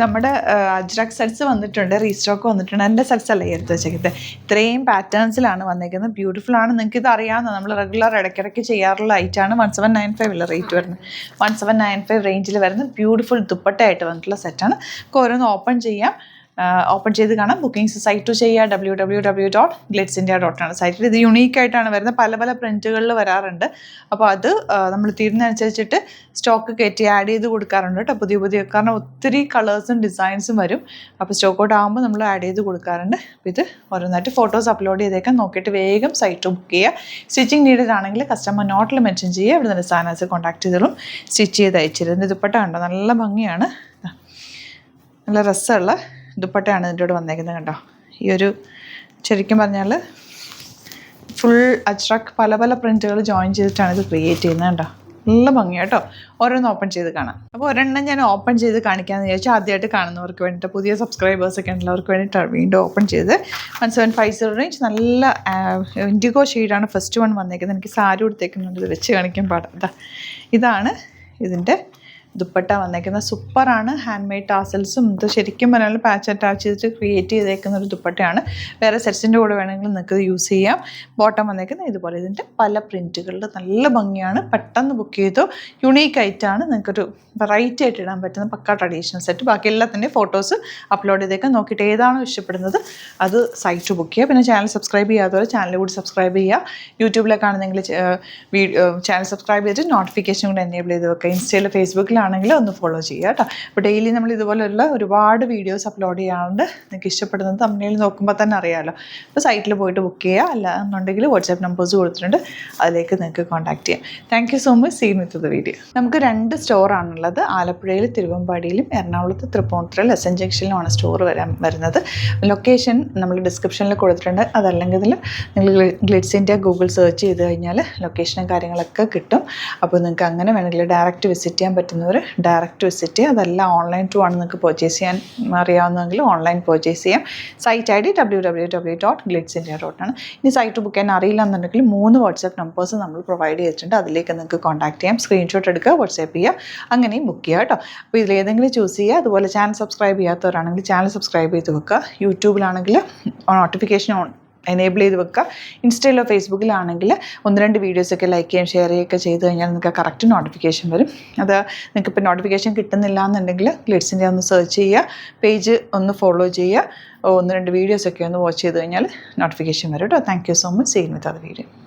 നമ്മുടെ അജ്രക് സെറ്റ്സ് വന്നിട്ടുണ്ട്, റീസ്റ്റോക്ക് വന്നിട്ടുണ്ട്. എൻ്റെ സെറ്റ്സ് അല്ല എടുത്ത് വെച്ചേക്കുന്നത്. ഇത്രയും പാറ്റേൺസിലാണ് വന്നേക്കുന്നത്. ബ്യൂട്ടിഫുൾ ആണ്. നിങ്ങൾക്ക് ഇത് അറിയാവുന്ന നമ്മൾ റെഗുലർ ഇടയ്ക്കിടയ്ക്ക് ചെയ്യാറുള്ള ഐറ്റാണ്. 1795 ഉള്ള റേറ്റ് വരുന്നത്. 1795 റേഞ്ചിൽ വരുന്ന ബ്യൂട്ടിഫുൾ ദുപ്പട്ടയായിട്ട് വന്നിട്ടുള്ള സെറ്റാണ്. ഓരോന്ന് ഓപ്പൺ ചെയ്യാം. ഓപ്പൺ ചെയ്ത് കാണാം. ബുക്കിംഗ്സ് സൈറ്റ് ചെയ്യുക www.glitzindia.com ആണ് സൈറ്റിൽ. ഇത് യുണീക്കായിട്ടാണ് വരുന്നത്. പല പല പ്രിൻറ്റുകളിൽ വരാറുണ്ട്. അപ്പോൾ അത് നമ്മൾ തീരുന്നതനുസരിച്ചിട്ട് സ്റ്റോക്ക് കയറ്റി ആഡ് ചെയ്ത് കൊടുക്കാറുണ്ട് കേട്ടോ. പുതിയ പുതിയ, കാരണം ഒത്തിരി കളേഴ്സും ഡിസൈൻസും വരും. അപ്പോൾ സ്റ്റോക്ക് ഔട്ട് ആകുമ്പോൾ നമ്മൾ ആഡ് ചെയ്ത് കൊടുക്കാറുണ്ട്. അപ്പോൾ ഇത് ഓരോന്നായിട്ട് ഫോട്ടോസ് അപ്ലോഡ് ചെയ്തേക്കാം. നോക്കിയിട്ട് വേഗം സൈറ്റ് ബുക്ക് ചെയ്യുക. സ്റ്റിച്ചിങ് നീഡഡ് ആണെങ്കിൽ കസ്റ്റമർ നോട്ടിൽ മെൻഷൻ ചെയ്യുക. ഇവിടെ നിന്ന് ഡിസൈനേഴ്സ് കോൺടാക്ട് ചെയ്തോളും. സ്റ്റിച്ച് ചെയ്ത് അയച്ചിരുന്നത്. ഇതിൻ്റെ ദുപ്പട്ട കണ്ടോ, നല്ല ഭംഗിയാണ്. നല്ല രസമുള്ള ദുപ്പട്ടയാണ് ഇതിൻ്റെ കൂടെ വന്നേക്കുന്നത് കണ്ടോ. ഈ ഒരു ശരിക്കും പറഞ്ഞാൽ ഫുൾ അജ്രക് പല പല പ്രിൻറ്റുകൾ ജോയിൻ ചെയ്തിട്ടാണ് ഇത് ക്രിയേറ്റ് ചെയ്യുന്നത് കണ്ടോ. നല്ല ഭംഗിയാണ് കേട്ടോ. ഓരോന്ന് ഓപ്പൺ ചെയ്ത് കാണാം. അപ്പോൾ ഒരെണ്ണം ഞാൻ ഓപ്പൺ ചെയ്ത് കാണിക്കാമെന്ന് വിചാരിച്ചാൽ ആദ്യമായിട്ട് കാണുന്നവർക്ക് വേണ്ടിയിട്ട്, പുതിയ സബ്സ്ക്രൈബേഴ്സൊക്കെ ഉള്ളവർക്ക് വേണ്ടിയിട്ടാണ് വീണ്ടും ഓപ്പൺ ചെയ്ത്. 1750 റേഞ്ച് നല്ല ഇൻഡിഗോ ഷെയ്ഡാണ് ഫസ്റ്റ് വൺ വന്നേക്കുന്നത്. എനിക്ക് സാരി കൊടുത്തേക്കുന്നുണ്ട്, ഇത് വെച്ച് കാണിക്കാൻ പാടില്ല. ഇതാണ് ഇതിൻ്റെ ദുപ്പട്ട വന്നേക്കുന്നത്. സൂപ്പറാണ്. ഹാൻഡ് മെയ്ഡ് ടാസൽസും ഇത് ശരിക്കും പറഞ്ഞാൽ പാച്ച് അറ്റാച്ച് ചെയ്തിട്ട് ക്രിയേറ്റ് ചെയ്തേക്കുന്ന ഒരു ദുപ്പട്ടയാണ്. വേറെ സെറ്റ്സിൻ്റെ കൂടെ വേണമെങ്കിൽ നിങ്ങൾക്ക് യൂസ് ചെയ്യാം. ബോട്ടം വന്നേക്കുന്നത് ഇതുപോലെ. ഇതിൻ്റെ പല പ്രിൻറ്റുകളിൽ നല്ല ഭംഗിയാണ്. പെട്ടെന്ന് ബുക്ക് ചെയ്തോ. യുണീക്ക് ആയിട്ടാണ്. നിങ്ങൾക്കൊരു വെറൈറ്റി ആയിട്ട് ഇടാൻ പറ്റുന്ന പക്ക ട്രഡീഷണൽ സെറ്റ്. ബാക്കി എല്ലാത്തിൻ്റെയും ഫോട്ടോസ് അപ്ലോഡ് ചെയ്തേക്കാം. നോക്കിയിട്ട് ഏതാണോ ഇഷ്ടപ്പെടുന്നത് അത് സൈറ്റ് ബുക്ക് ചെയ്യുക. പിന്നെ ചാനൽ സബ്സ്ക്രൈബ് ചെയ്യാത്തവരെ ചാനൽ കൂടി സബ്സ്ക്രൈബ് ചെയ്യുക. യൂട്യൂബിലേക്കാണെന്നെങ്കിൽ ചാനൽ സബ്സ്ക്രൈബ് ചെയ്തിട്ട് നോട്ടിഫിക്കേഷൻ കൂടെ എനേബിൾ ചെയ്ത് വെക്കുക. ഇൻസ്റ്റയിൽ ഫേസ്ബുക്കിലാണെങ്കിൽ ഒന്ന് ഫോളോ ചെയ്യുക കേട്ടോ. അപ്പോൾ ഡെയിലി നമ്മൾ ഇതുപോലെയുള്ള ഒരുപാട് വീഡിയോസ് അപ്ലോഡ് ചെയ്യാറുണ്ട്. നിങ്ങൾക്ക് ഇഷ്ടപ്പെടുന്നത് തമ്മിൽ നോക്കുമ്പോൾ തന്നെ അറിയാമല്ലോ. അപ്പോൾ സൈറ്റിൽ പോയിട്ട് ബുക്ക് ചെയ്യുക. അല്ല എന്നുണ്ടെങ്കിൽ വാട്സാപ്പ് നമ്പേഴ്സ് കൊടുത്തിട്ടുണ്ട്, അതിലേക്ക് നിങ്ങൾക്ക് കോൺടാക്ട് ചെയ്യാം. Thank you so much. Scene with the video. നമുക്ക് 2 സ്റ്റോറാണുള്ളത്. ആലപ്പുഴയിൽ തിരുവമ്പാടിയിലും എറണാകുളത്ത് തൃപ്പൂണിത്തുറയിൽ എസ് എൻ ജംഗ്ഷനിലുമാണ് സ്റ്റോർ വരുന്നത്. ലൊക്കേഷൻ നമ്മൾ ഡിസ്ക്രിപ്ഷനിൽ കൊടുത്തിട്ടുണ്ട്. അതല്ലെങ്കിൽ നിങ്ങൾ ഗ്ലിറ്റ്സ് ഇന്ത്യ ഗൂഗിൾ സെർച്ച് ചെയ്ത് കഴിഞ്ഞാൽ ലൊക്കേഷനും കാര്യങ്ങളൊക്കെ കിട്ടും. അപ്പോൾ നിങ്ങൾക്ക് അങ്ങനെ വേണമെങ്കിൽ ഡയറക്റ്റ് വിസിറ്റ് ചെയ്യാൻ പറ്റുന്നവർ ഡയറക്റ്റ് വിസിറ്റ് ചെയ്യുക. അതെല്ലാം ഓൺലൈൻ ത്രൂ ആണ് നിങ്ങൾക്ക് പർച്ചേസ് ചെയ്യാൻ അറിയാവുന്നതെങ്കിൽ ഓൺലൈൻ പർച്ചേസ് ചെയ്യാം. സൈറ്റ് ID www.glitzindia.com ആണ്. ഇനി സൈറ്റ് ബുക്ക് ചെയ്യാൻ അറിയില്ല എന്നുണ്ടെങ്കിൽ 3 വാട്സാപ്പ് നമ്പേഴ്സ് നമ്മൾ പ്രൊവൈഡ് ചെയ്തിട്ടുണ്ട്. അതിലേക്ക് നിങ്ങൾക്ക് കോൺടാക്ട് ചെയ്യാം. സ്ക്രീൻഷോട്ട് എടുക്കുക, വാട്സാപ്പ് ചെയ്യുക, അങ്ങനെയും ബുക്ക് ചെയ്യുക കേട്ടോ. അപ്പോൾ ഇതിലേതെങ്കിലും ചൂസ് ചെയ്യുക. അതുപോലെ ചാനൽ സബ്സ്ക്രൈബ് ചെയ്യാത്തവരാണെങ്കിൽ ചാനൽ സബ്സ്ക്രൈബ് ചെയ്ത് വെക്കുക. യൂട്യൂബിലാണെങ്കിൽ നോട്ടിഫിക്കേഷൻ എനേബിൾ ചെയ്ത് വെക്കുക. ഇൻസ്റ്റയിലോ ഫേസ്ബുക്കിലാണെങ്കിൽ 1-2 വീഡിയോസൊക്കെ ലൈക്ക് ചെയ്യുകയും ഷെയർ ചെയ്യുകയൊക്കെ ചെയ്ത് കഴിഞ്ഞാൽ നിങ്ങൾക്ക് കറക്റ്റ് നോട്ടിഫിക്കേഷൻ വരും. അത് നിങ്ങൾക്ക് ഇപ്പോൾ നോട്ടിഫിക്കേഷൻ കിട്ടുന്നില്ല എന്നുണ്ടെങ്കിൽ ഗ്ലിറ്റ്സ് ഇന്ത്യ ഒന്ന് സെർച്ച് ചെയ്യുക, പേജ് ഒന്ന് ഫോളോ ചെയ്യുക, 1-2 വീഡിയോസൊക്കെ ഒന്ന് വാച്ച് ചെയ്ത് കഴിഞ്ഞാൽ നോട്ടിഫിക്കേഷൻ വരും കേട്ടോ. Thank you so much. Scene with അത് വീഡിയോ.